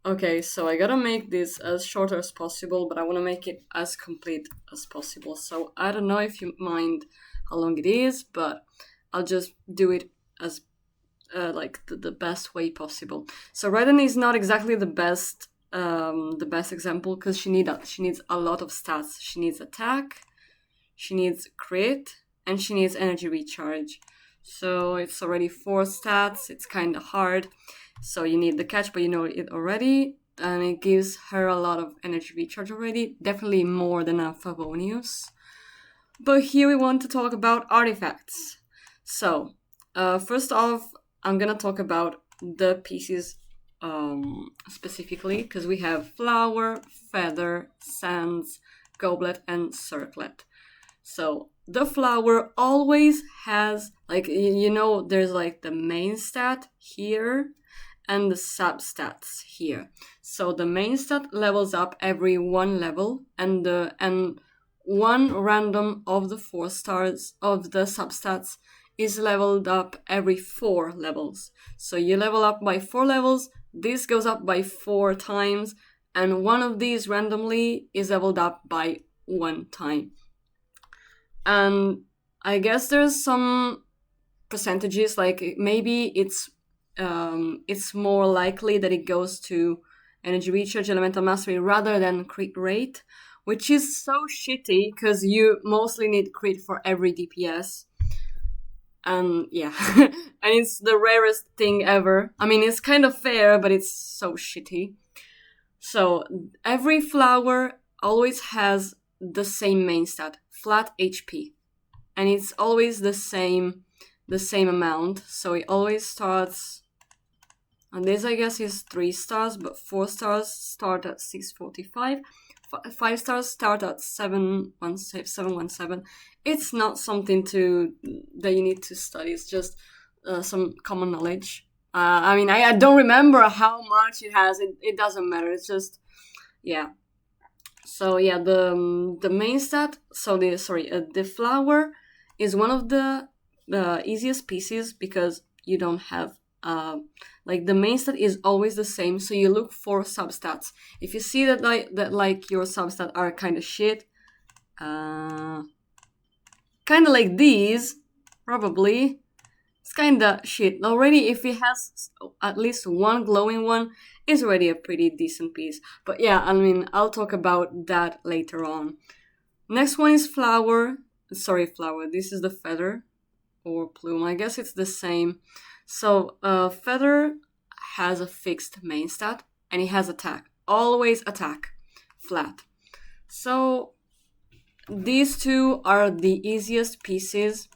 Okay, so I gotta make this as short as possible, but I want to make it as complete as possible. So I don't know if you mind how long it is, but I'll just do it as like the best way possible. So Raiden is not exactly the best example because she needs a lot of stats. She needs attack, she needs crit, and she needs energy recharge. So it's already 4 stats. It's kind of hard. So you need the catch, but you know it already, and it gives her a lot of energy recharge already. Definitely more than a Favonius. But here we want to talk about artifacts. So first off, I'm gonna talk about the pieces specifically because we have flower, feather, sands, goblet, and circlet. So the flower always has like you know there's like the main stat here and the substats here. So the main stat levels up every 1 level, and one random of the 4 stars of the substats is leveled up every 4 levels. So you level up by 4 levels, this goes up by 4 times, and one of these randomly is leveled up by 1 time. And I guess there's some percentages, like maybe it's more likely that it goes to energy recharge, elemental mastery rather than crit rate, which is so shitty because you mostly need crit for every DPS. And yeah, and it's the rarest thing ever. I mean, it's kind of fair, but it's so shitty. So every flower always has the same main stat, flat HP, and it's always the same amount. So it always starts, and this I guess is 3 stars, but 4 stars start at 645. 5 stars start at 717. It's not something that you need to study. It's just some common knowledge. I mean, I don't remember how much it has. It doesn't matter. It's just, yeah. So yeah, the main stat. So the flower is one of the easiest pieces because you don't have like the main stat is always the same. So you look for substats. If you see that like your substat are kind of shit, kind of like these, probably it's kind of shit already. If it has at least one glowing one, it's already a pretty decent piece. But yeah, I mean, I'll talk about that later on. Next one is flower. Sorry, flower. This is the feather or plume. I guess it's the same. So feather has a fixed main stat and it has attack. Always attack. Flat. So these two are the easiest pieces.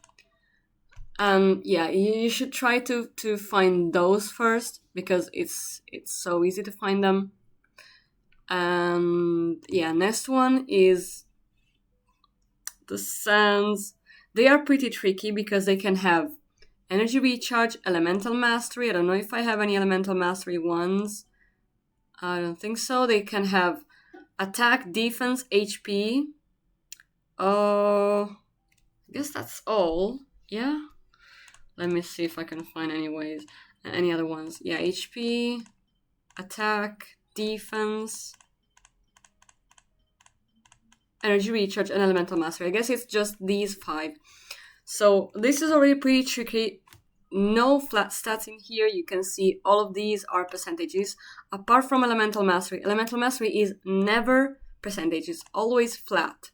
Yeah, you should try to find those first because it's so easy to find them. And yeah, next one is the sands. They are pretty tricky because they can have energy recharge, elemental mastery. I don't know if I have any elemental mastery ones. I don't think so. They can have attack, defense, HP. I guess that's all. Yeah. Let me see if I can find any other ones. Yeah, HP, attack, defense, energy recharge, and elemental mastery. I guess it's just these 5. So this is already pretty tricky. No flat stats in here. You can see all of these are percentages. Apart from elemental mastery. Elemental mastery is never percentages, always flat.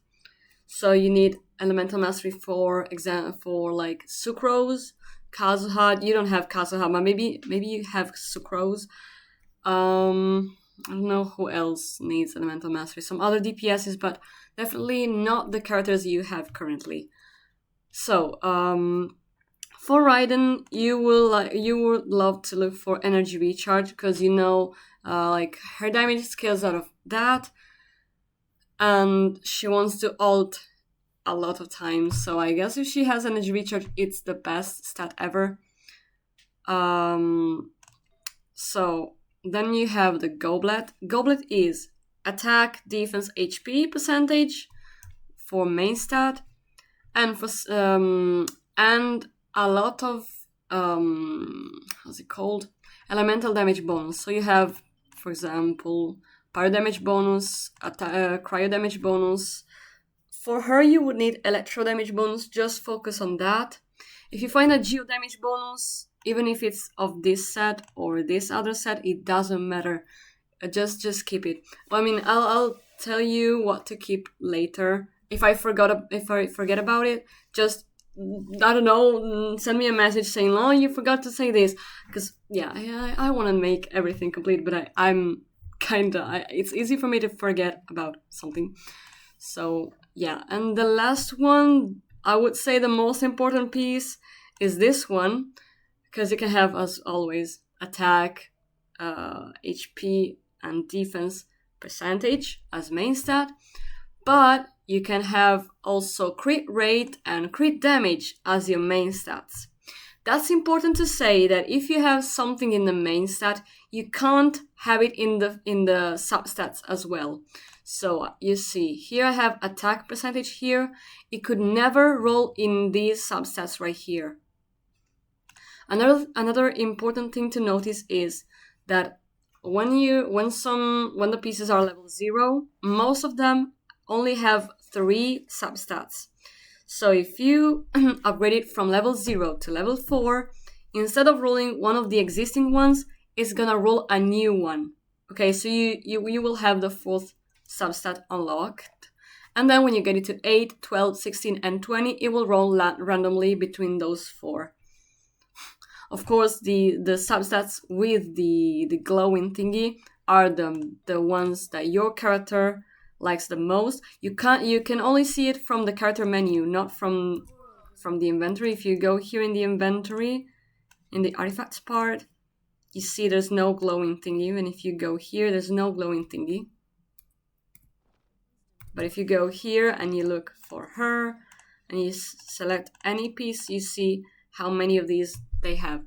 So you need elemental mastery for like sucrose, Kazuha. You don't have Kazuha, but maybe you have sucrose. I don't know who else needs elemental mastery. Some other DPSs, but definitely not the characters you have currently. So, for Raiden, you would love to look for energy recharge because you know, like her damage scales out of that, and she wants to ult a lot of times. So I guess if she has energy recharge, it's the best stat ever. So then you have the goblet. Goblet is attack, defense, HP percentage for main stat, and for and a lot of how's it called? Elemental damage bonus. So you have for example, pyro damage bonus, cryo damage bonus. For her, you would need electro damage bonus, just focus on that. If you find a geo damage bonus, even if it's of this set or this other set, it doesn't matter. Just keep it. Well, I mean, I'll tell you what to keep later. If I forget about it, just I don't know, send me a message saying, "Oh, you forgot to say this," because yeah, I want to make everything complete, but I'm kinda it's easy for me to forget about something. So yeah, and the last one, I would say the most important piece is this one, because you can have, as always, attack, HP, and defense percentage as main stat, but you can have also crit rate and crit damage as your main stats. That's important to say, that if you have something in the main stat, you can't have it in the substats as well. So you see, here I have attack percentage here. It could never roll in these substats right here. Another important thing to notice is that when the pieces are level 0, most of them only have 3 substats. So if you upgrade it from level 0 to level 4, instead of rolling one of the existing ones, it's gonna roll a new one. Okay, so you will have the 4th substat unlocked. And then when you get it to 8, 12, 16, and 20, it will roll randomly between those 4. Of course, the substats with the glowing thingy are the ones that your character likes the most. You can only see it from the character menu, not from the inventory. If you go here in the inventory, in the artifacts part, you see there's no glowing thingy. And if you go here, there's no glowing thingy. But if you go here and you look for her and you select any piece, you see how many of these they have.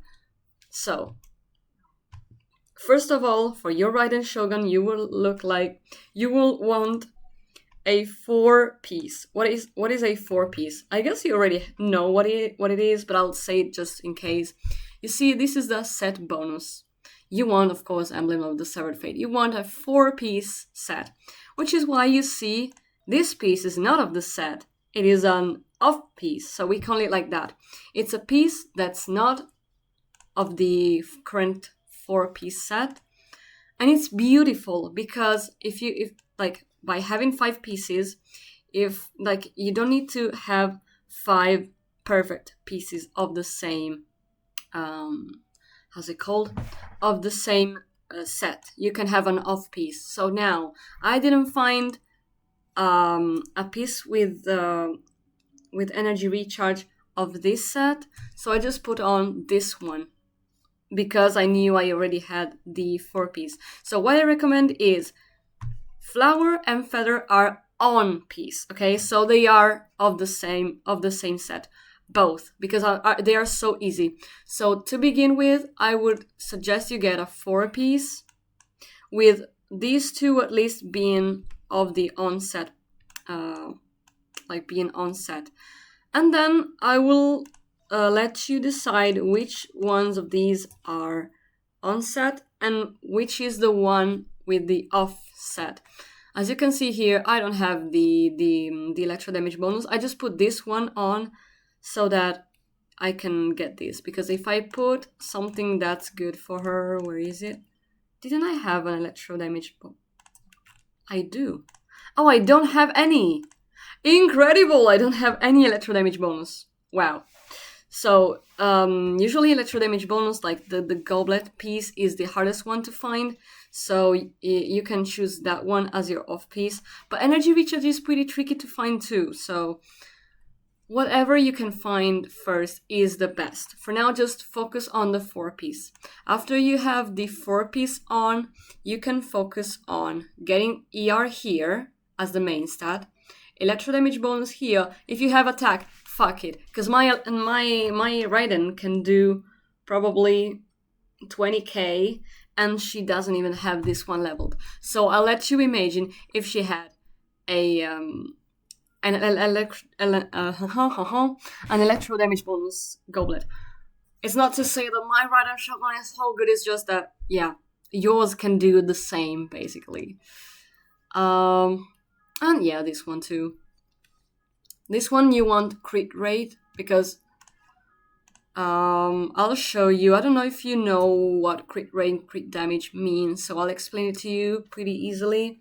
So, first of all, for your Raiden Shogun, you will want a 4-piece. What is a 4-piece? I guess you already know what it is, but I'll say it just in case. You see, this is the set bonus. You want, of course, Emblem of the Severed Fate. You want a 4-piece set, which is why you see this piece is not of the set. It is an off piece, so we call it like that. It's a piece that's not of the current 4-piece set, and it's beautiful because if by having 5 pieces, if you don't need to have 5 perfect pieces of the same how's it called, of the same set. You can have an off piece. So now I didn't find a piece with energy recharge of this set, so I just put on this one because I knew I already had the 4-piece. So what I recommend is Flower and Feather are on piece, okay? So they are of the same set, both, because they are so easy. So to begin with, I would suggest you get a 4-piece, with these 2 at least being of the onset, being onset. And then I will let you decide which ones of these are onset and which is the one with the offset. As you can see here, I don't have the electro damage bonus. I just put this one on so that I can get this. Because if I put something that's good for her, where is it? Didn't I have an electro damage bonus? I do. Oh, I don't have any. Incredible! I don't have any electro damage bonus. Wow. So, usually electro damage bonus, like the goblet piece, is the hardest one to find. So you can choose that one as your off piece. But energy recharge is pretty tricky to find too. So whatever you can find first is the best. For now, just focus on the 4-piece. After you have the 4-piece on, you can focus on getting ER here as the main stat. Electro damage bonus here. If you have attack, fuck it. Because my Raiden can do probably 20k, and she doesn't even have this one leveled. So I'll let you imagine if she had an electro damage bonus goblet. It's not to say that my Raiden Shogun is so good, it's just that, yeah, yours can do the same, basically. And yeah, this one too. This one you want crit rate because I'll show you. I don't know if you know what crit rate and crit damage means, so I'll explain it to you pretty easily.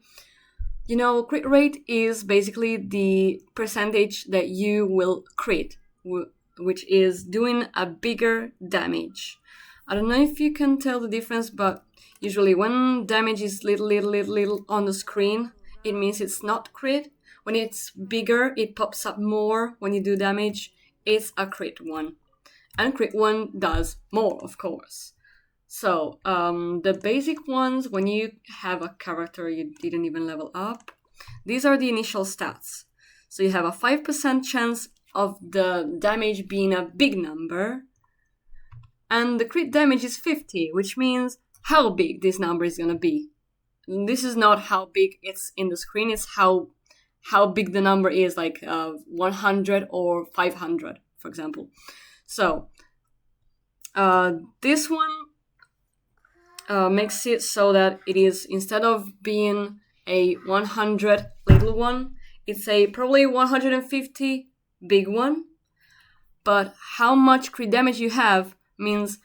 You know, crit rate is basically the percentage that you will crit, which is doing a bigger damage. I don't know if you can tell the difference, but usually when damage is little on the screen, it means it's not crit. When it's bigger, it pops up more when you do damage. It's a crit one. And crit one does more, of course. So, the basic ones, when you have a character you didn't even level up, these are the initial stats. So you have a 5% chance of the damage being a big number, and the crit damage is 50, which means how big this number is gonna be. This is not how big it's in the screen, it's how big the number is, like 100 or 500, for example. So, this one makes it so that it is, instead of being a 100 little one, it's a probably 150 big one. But how much crit damage you have means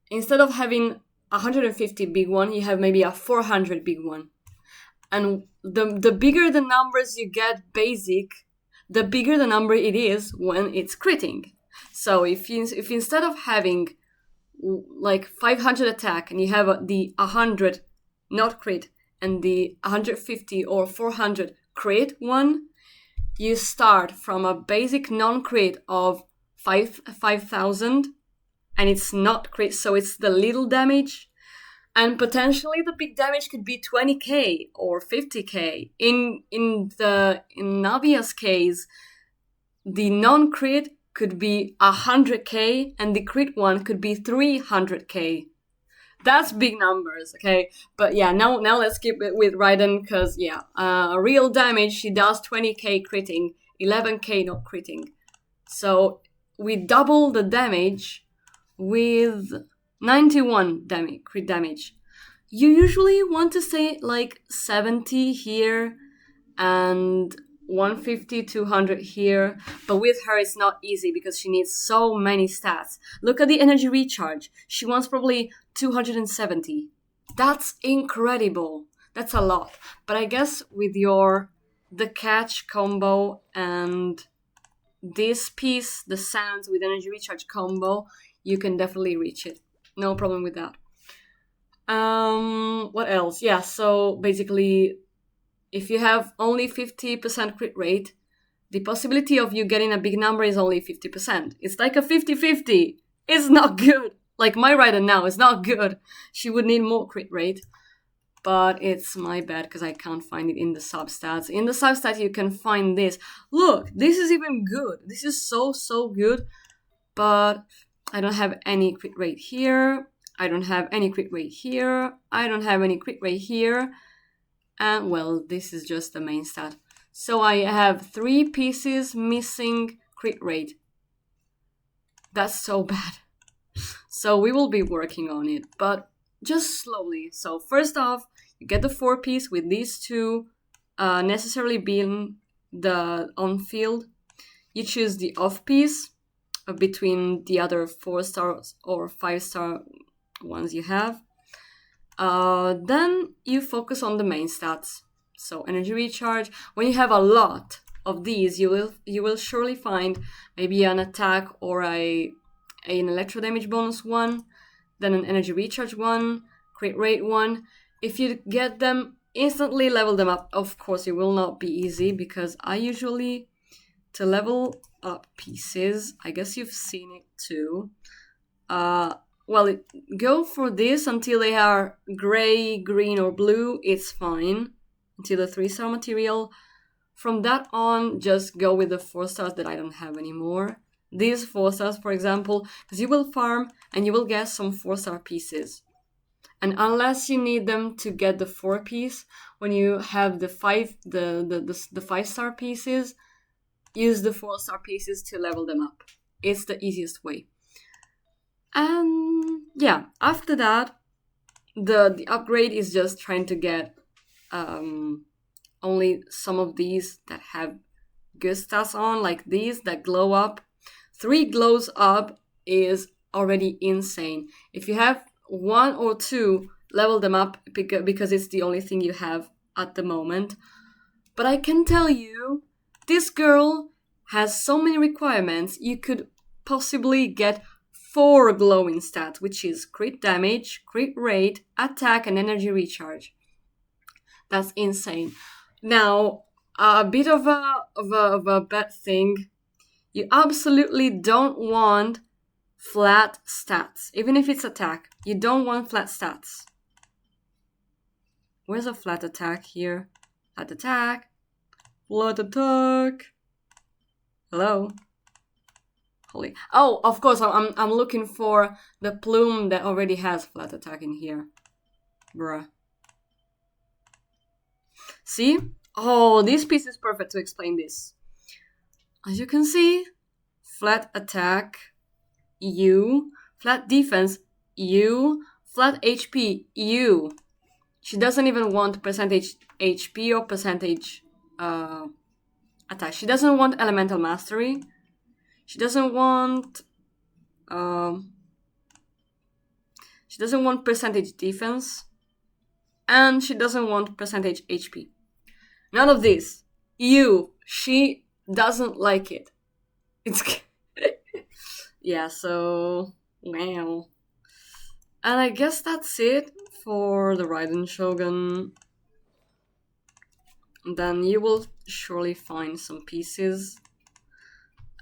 instead of having 150 big one, you have maybe a 400 big one. And the bigger the numbers you get basic, the bigger the number it is when it's critting. So if instead of having like 500 attack and you have the 100 not crit and the 150 or 400 crit one, you start from a basic non-crit of 5,000 and it's not crit, so it's the little damage, and potentially the big damage could be 20k or 50k. In Navia's case, the non-crit could be 100k and the crit one could be 300k. That's big numbers, okay? But yeah, now let's keep it with Raiden, because yeah, real damage, she does 20k critting, 11k not critting. So we double the damage with 91 crit damage. You usually want to say like 70 here and 150, 200 here, but with her it's not easy because she needs so many stats. Look at the energy recharge. She wants probably 270. That's incredible. That's a lot. But I guess with the catch combo and this piece, the sands with energy recharge combo, you can definitely reach it. No problem with that. What else? Yeah, so basically, if you have only 50% crit rate, the possibility of you getting a big number is only 50%. It's like a 50-50. It's not good. Like my Raiden now is not good. She would need more crit rate. But it's my bad because I can't find it in the substats. In the substat you can find this. Look, this is even good. This is so good. But I don't have any crit rate here. I don't have any crit rate here. I don't have any crit rate here. And well, this is just the main stat. So I have 3 pieces missing crit rate. That's so bad. So we will be working on it, but just slowly. So first off, you get the 4 piece with these 2 necessarily being the on field. You choose the off piece between the other 4 stars or 5-star ones you have. Then you focus on the main stats. So energy recharge. When you have a lot of these, you will surely find maybe an attack or an electro damage bonus one, then an energy recharge one, crit rate one. If you get them, instantly level them up. Of course, it will not be easy because I usually, to level up pieces, I guess you've seen it too. Go for this until they are gray, green, or blue. It's fine. Until the 3-star material. From that on, just go with the 4 stars that I don't have anymore. These 4 stars, for example, because you will farm and you will get some 4-star pieces. And unless you need them to get the 4 piece, when you have the 5-star pieces, use the 4-star pieces to level them up. It's the easiest way. And yeah, after that, the upgrade is just trying to get only some of these that have good stats on, like these that glow up. 3 glows up is already insane. If you have 1 or 2, level them up because it's the only thing you have at the moment. But I can tell you, this girl has so many requirements. You could possibly get 4 glowing stats, which is crit damage, crit rate, attack, and energy recharge. That's insane. Now, a bit of a bad thing. You absolutely don't want flat stats, even if it's attack. You don't want flat stats. Where's a flat attack here? Flat attack. Flat attack. Hello. Holy. Oh, of course. I'm looking for the plume that already has flat attack in here. Bruh. See? Oh, this piece is perfect to explain this. As you can see, flat attack, U. Flat defense, U. Flat HP, U. She doesn't even want percentage HP or percentage attack. She doesn't want elemental mastery. She doesn't want percentage defense, and she doesn't want percentage HP. None of this. She doesn't like it. It's yeah. So wow. And I guess that's it for the Raiden Shogun. Then you will surely find some pieces.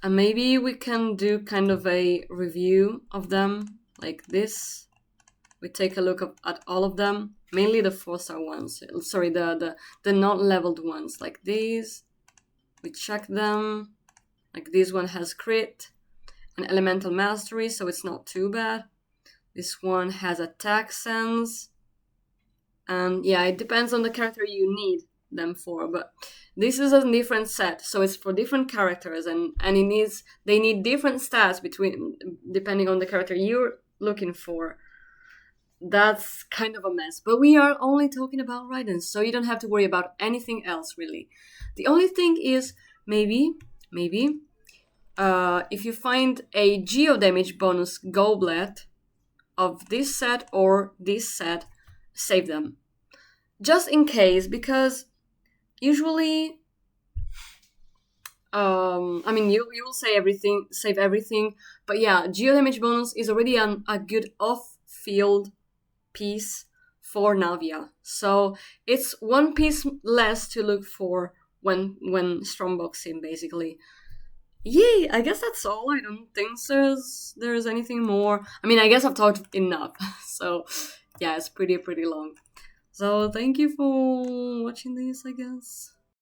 And maybe we can do kind of a review of them, like this. We take a look at all of them, mainly the 4-star ones. Sorry, the not leveled ones, like these. We check them. Like this one has crit and elemental mastery, so it's not too bad. This one has attack sense. And yeah, it depends on the character you need them for, but this is a different set, so it's for different characters, and they need different stats depending on the character you're looking for. That's kind of a mess, but we are only talking about Raiden, so you don't have to worry about anything else really. The only thing is maybe if you find a geo damage bonus goblet of this set or this set, save them just in case, because usually you will save everything, but yeah, geo damage bonus is already a good off-field piece for Navia, so it's 1 piece less to look for when strongboxing, basically. Yay, I guess that's all. I don't think there's anything more. I mean, I guess I've talked enough, so yeah, it's pretty long. So thank you for watching this, I guess.